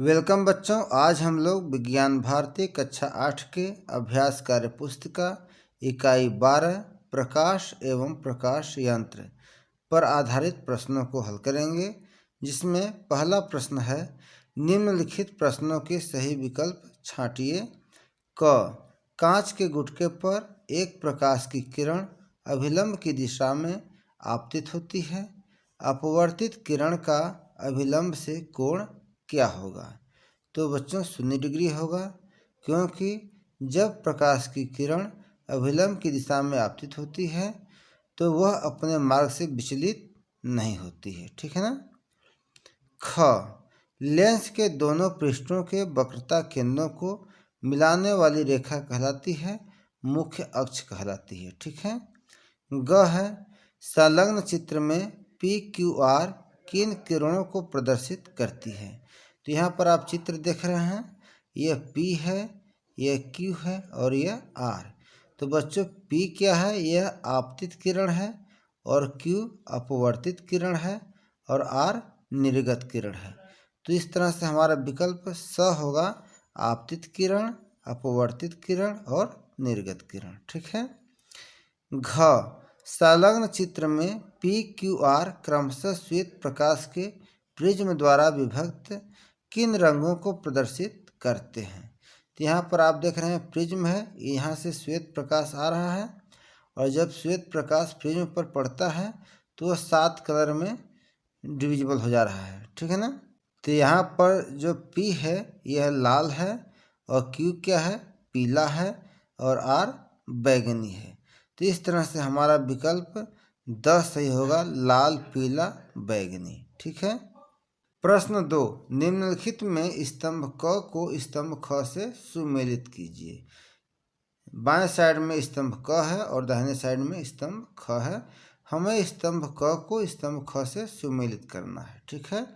Welcome बच्चों। आज हम लोग विज्ञान भारती कक्षा 8 के अभ्यास कार्य पुस्तिका इकाई 12 प्रकाश एवं प्रकाश यंत्र पर आधारित प्रश्नों को हल करेंगे, जिसमें पहला प्रश्न है निम्नलिखित प्रश्नों के सही विकल्प छांटिए। क कांच के गुटके पर एक प्रकाश की किरण अभिलंब की दिशा में आपतित होती है। अपवर्तित किरण का अभिलंब से कोण क्या होगा? तो बच्चों 0 डिग्री होगा, क्योंकि जब प्रकाश की किरण अभिलंब की दिशा में आपतित होती है तो वह अपने मार्ग से विचलित नहीं होती है, ठीक है ना। ख लेंस के दोनों पृष्ठों के वक्रता केंद्रों को मिलाने वाली रेखा कहलाती है, मुख्य अक्ष कहलाती है, ठीक है। ग है संलग्न चित्र में PQR किन किरणों को प्रदर्शित करती है? तो यहाँ पर आप चित्र देख रहे हैं, यह P है, यह Q है और यह R। तो बच्चों P क्या है? यह आपतित किरण है और Q अपवर्तित किरण है और R निर्गत किरण है। तो इस तरह से हमारा विकल्प स होगा, आपतित किरण, अपवर्तित किरण और निर्गत किरण, ठीक है। घ संलग्न चित्र में PQR क्रमशः श्वेत प्रकाश के प्रिज्म द्वारा विभक्त किन रंगों को प्रदर्शित करते हैं? तो यहाँ पर आप देख रहे हैं प्रिज्म है, यहाँ से श्वेत प्रकाश आ रहा है और जब श्वेत प्रकाश प्रिज्म पर पड़ता है तो वह 7 कलर में डिविजिबल हो जा रहा है, ठीक है ना। तो यहाँ पर जो P है यह लाल है और Q क्या है? पीला है और R बैगनी है। तो इस तरह से हमारा विकल्प 10 सही होगा, लाल, पीला, बैगनी, ठीक है। प्रश्न 2 निम्नलिखित में स्तंभ क को स्तंभ ख से सुमेलित कीजिए। बाएं साइड में स्तंभ क है और दाहिने साइड में स्तंभ ख है। हमें स्तंभ क को स्तंभ ख से सुमेलित करना है, ठीक है।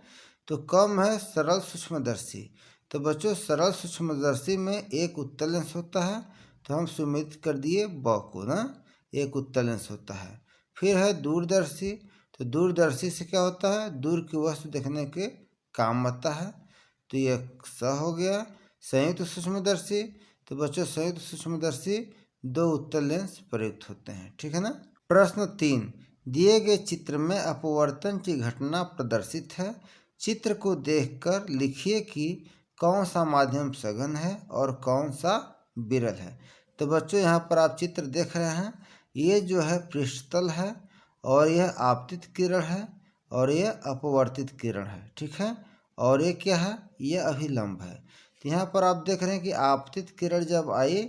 तो कम है सरल सूक्ष्मदर्शी। तो बच्चों सरल सूक्ष्मदर्शी में एक उत्तल लेंस होता है, तो हम सुमेलित कर दिए ब को ना, एक उत्तल लेंस होता है। फिर है दूरदर्शी। तो दूरदर्शी से क्या होता है? दूर की वस्तु देखने के काम आता है। तो यह स हो गया। संयुक्त सूक्ष्मदर्शी। तो बच्चों संयुक्त सूक्ष्मदर्शी 2 उत्तल लेंस प्रयुक्त होते हैं, ठीक है ना। प्रश्न 3 दिए गए चित्र में अपवर्तन की घटना प्रदर्शित है। चित्र को देखकर लिखिए कि कौन सा माध्यम सघन है और कौन सा विरल है। तो बच्चों यहाँ पर आप चित्र देख रहे हैं, ये जो है पृष्ठतल है और यह आपतित किरण है और यह अपवर्तित किरण है, ठीक है। और ये क्या है? यह अभिलंब है। तो यहाँ पर आप देख रहे हैं कि आपतित किरण जब आई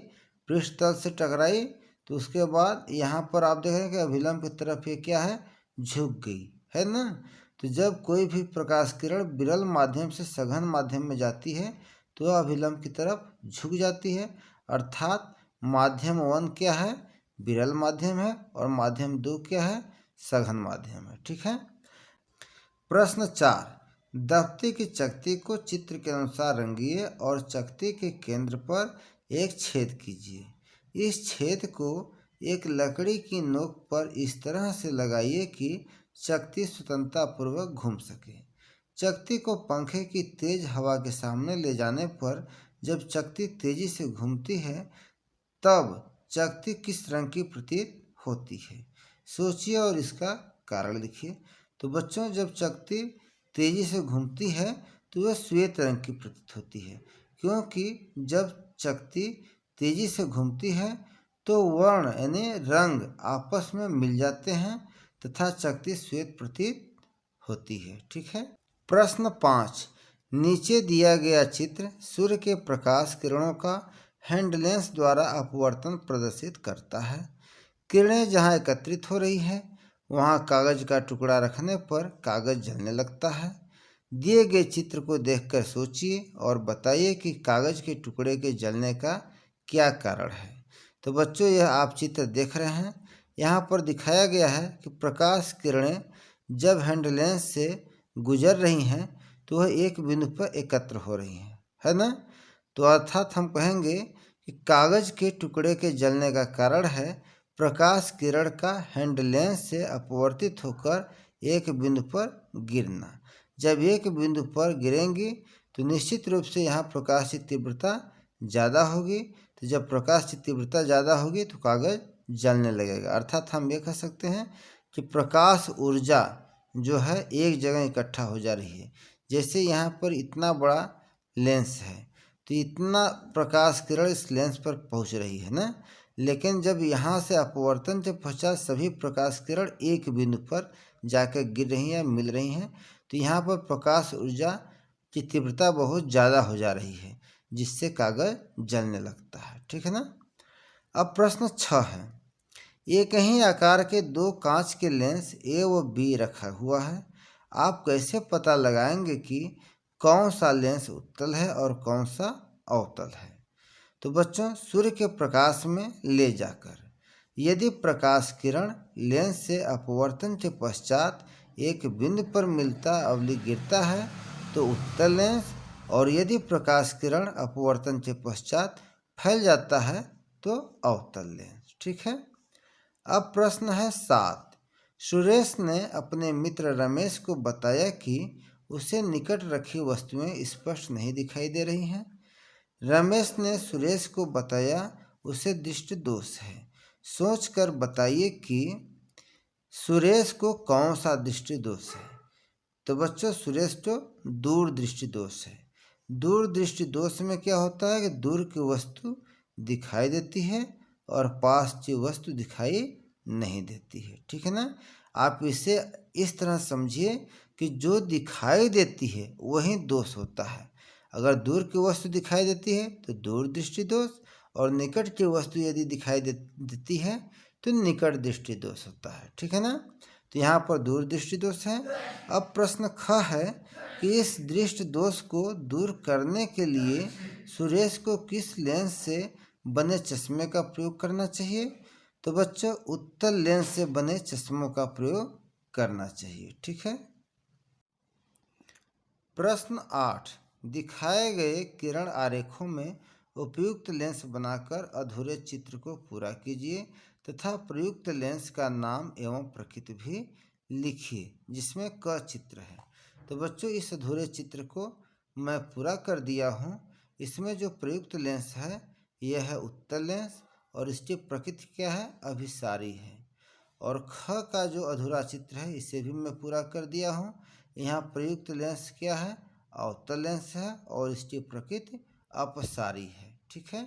पृष्ठतल से टकराई तो उसके बाद यहाँ पर आप देख रहे हैं कि अभिलंब की तरफ ये क्या है? झुक गई है ना। तो जब कोई भी प्रकाश किरण विरल माध्यम से सघन माध्यम में जाती है तो वह अभिलंब की तरफ झुक जाती है, अर्थात माध्यम 1 क्या है? विरल माध्यम है और माध्यम 2 क्या है? सघन माध्यम है, ठीक है। प्रश्न 4 दफ्ती की चकती को चित्र के अनुसार रंगिए और चकती के केंद्र पर एक छेद कीजिए। इस छेद को एक लकड़ी की नोक पर इस तरह से लगाइए कि चकती स्वतंत्रतापूर्वक घूम सके। चकती को पंखे की तेज हवा के सामने ले जाने पर जब चकती तेजी से घूमती है तब चकती किस रंग की प्रतीत होती है? सोचिए और इसका कारण लिखिए। तो बच्चों जब चकती तेजी से घूमती है तो वह श्वेत रंग की प्रतीत होती है, क्योंकि जब चकती तेजी से घूमती है तो वर्ण यानी रंग आपस में मिल जाते हैं तथा चकती श्वेत प्रतीत होती है, ठीक है। प्रश्न 5 नीचे दिया गया चित्र सूर्य के प्रकाश किरणों का हैंड लेंस द्वारा अपवर्तन प्रदर्शित करता है। किरणें जहां एकत्रित हो रही है वहां कागज का टुकड़ा रखने पर कागज जलने लगता है। दिए गए चित्र को देखकर सोचिए और बताइए कि कागज के टुकड़े के जलने का क्या कारण है। तो बच्चों यह आप चित्र देख रहे हैं, यहाँ पर दिखाया गया है कि प्रकाश किरणें जब हैंड लेंस से गुजर रही हैं तो वह एक बिंदु पर एकत्र हो रही हैं, है ना। तो अर्थात हम कहेंगे कि कागज के टुकड़े के जलने का कारण है प्रकाश किरण का हैंड लेंस से अपवर्तित होकर एक बिंदु पर गिरना। जब एक बिंदु पर गिरेंगी तो निश्चित रूप से यहाँ प्रकाश की तीव्रता ज़्यादा होगी। तो जब प्रकाश की तीव्रता ज़्यादा होगी तो कागज़ जलने लगेगा। अर्थात हम ये कह सकते हैं कि प्रकाश ऊर्जा जो है एक जगह इकट्ठा हो जा रही है। जैसे यहाँ पर इतना बड़ा लेंस है तो इतना प्रकाश किरण इस लेंस पर पहुँच रही है ना, लेकिन जब यहाँ से अपवर्तन के पश्चात सभी प्रकाश किरण एक बिंदु पर जाकर गिर रही हैं, मिल रही हैं, तो यहाँ पर प्रकाश ऊर्जा की तीव्रता बहुत ज़्यादा हो जा रही है, जिससे कागज़ जलने लगता है। ठीक है ना। अब प्रश्न 6 है, एक ही आकार के दो कांच के लेंस ए व बी रखा हुआ है। आप कैसे पता लगाएंगे कि कौन सा लेंस उत्तल है और कौन सा अवतल है? तो बच्चों, सूर्य के प्रकाश में ले जाकर यदि प्रकाश किरण लेंस से अपवर्तन के पश्चात एक बिंदु पर मिलता अवलि गिरता है तो उत्तल लेंस, और यदि प्रकाश किरण अपवर्तन के पश्चात फैल जाता है तो अवतल लेंस। ठीक है। अब प्रश्न है 7। सुरेश ने अपने मित्र रमेश को बताया कि उसे निकट रखी वस्तुएं स्पष्ट नहीं दिखाई दे रही हैं। रमेश ने सुरेश को बताया उसे दृष्टि दोष है। सोचकर बताइए कि सुरेश को कौन सा दृष्टि दोष है। तो बच्चों, सुरेश को दूरदृष्टि दोष है। दूरदृष्टि दोष में क्या होता है कि दूर की वस्तु दिखाई देती है और पास की वस्तु दिखाई नहीं देती है। ठीक है ना। आप इसे इस तरह समझिए कि जो दिखाई देती है वही दोष होता है। अगर दूर की वस्तु दिखाई देती है तो दूर दृष्टि दोष, और निकट की वस्तु यदि दिखाई देती है तो निकट दृष्टि दोष होता है। ठीक है ना। तो यहाँ पर दूर दृष्टि दोष है। अब प्रश्न ख है कि इस दृष्टि दोष को दूर करने के लिए सुरेश को किस लेंस से बने चश्मे का प्रयोग करना चाहिए? तो बच्चों, उत्तल लेंस से बने चश्मों का प्रयोग करना चाहिए। ठीक है। प्रश्न 8, दिखाए गए किरण आरेखों में उपयुक्त लेंस बनाकर अधूरे चित्र को पूरा कीजिए तथा प्रयुक्त लेंस का नाम एवं प्रकृति भी लिखिए जिसमें क चित्र है। तो बच्चों, इस अधूरे चित्र को मैं पूरा कर दिया हूँ। इसमें जो प्रयुक्त लेंस है यह है उत्तल लेंस, और इसकी प्रकृति क्या है? अभिसारी है। और ख का जो अधूरा चित्र है इसे भी मैं पूरा कर दिया हूँ। यहाँ प्रयुक्त लेंस क्या है? अवतल लेंस है, और इसकी प्रकृति अपसारी है। ठीक है।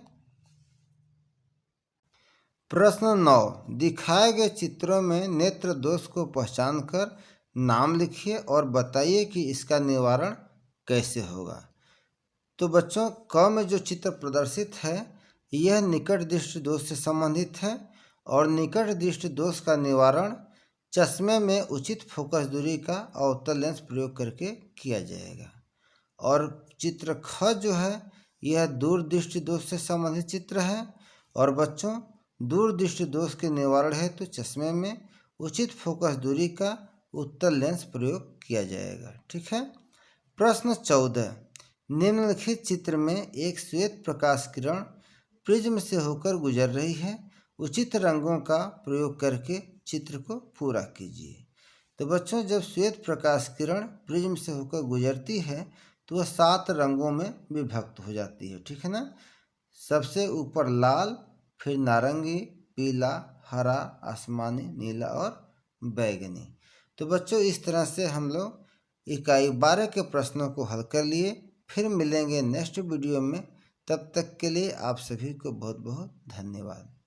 प्रश्न 9, दिखाए गए चित्रों में नेत्र दोष को पहचान कर नाम लिखिए और बताइए कि इसका निवारण कैसे होगा। तो बच्चों, क में जो चित्र प्रदर्शित है यह निकट दृष्टि दोष से संबंधित है, और निकट दृष्टि दोष का निवारण चश्मे में उचित फोकस दूरी का अवतल लेंस प्रयोग करके किया जाएगा। और चित्र ख जो है यह दूर दृष्टि दोष से संबंधित चित्र है, और बच्चों, दूर दृष्टि दोष के निवारण है तो चश्मे में उचित फोकस दूरी का उत्तल लेंस प्रयोग किया जाएगा। ठीक है। प्रश्न 14, निम्नलिखित चित्र में एक श्वेत प्रकाश किरण प्रिज्म से होकर गुजर रही है। उचित रंगों का प्रयोग करके चित्र को पूरा कीजिए। तो बच्चों, जब श्वेत प्रकाश किरण प्रिज्म से होकर गुजरती है तो वह 7 रंगों में विभक्त हो जाती है। ठीक है ना। सबसे ऊपर लाल, फिर नारंगी, पीला, हरा, आसमानी, नीला और बैगनी। तो बच्चों, इस तरह से हम लोग इकाई 12 के प्रश्नों को हल कर लिए। फिर मिलेंगे नेक्स्ट वीडियो में। तब तक के लिए आप सभी को बहुत बहुत धन्यवाद।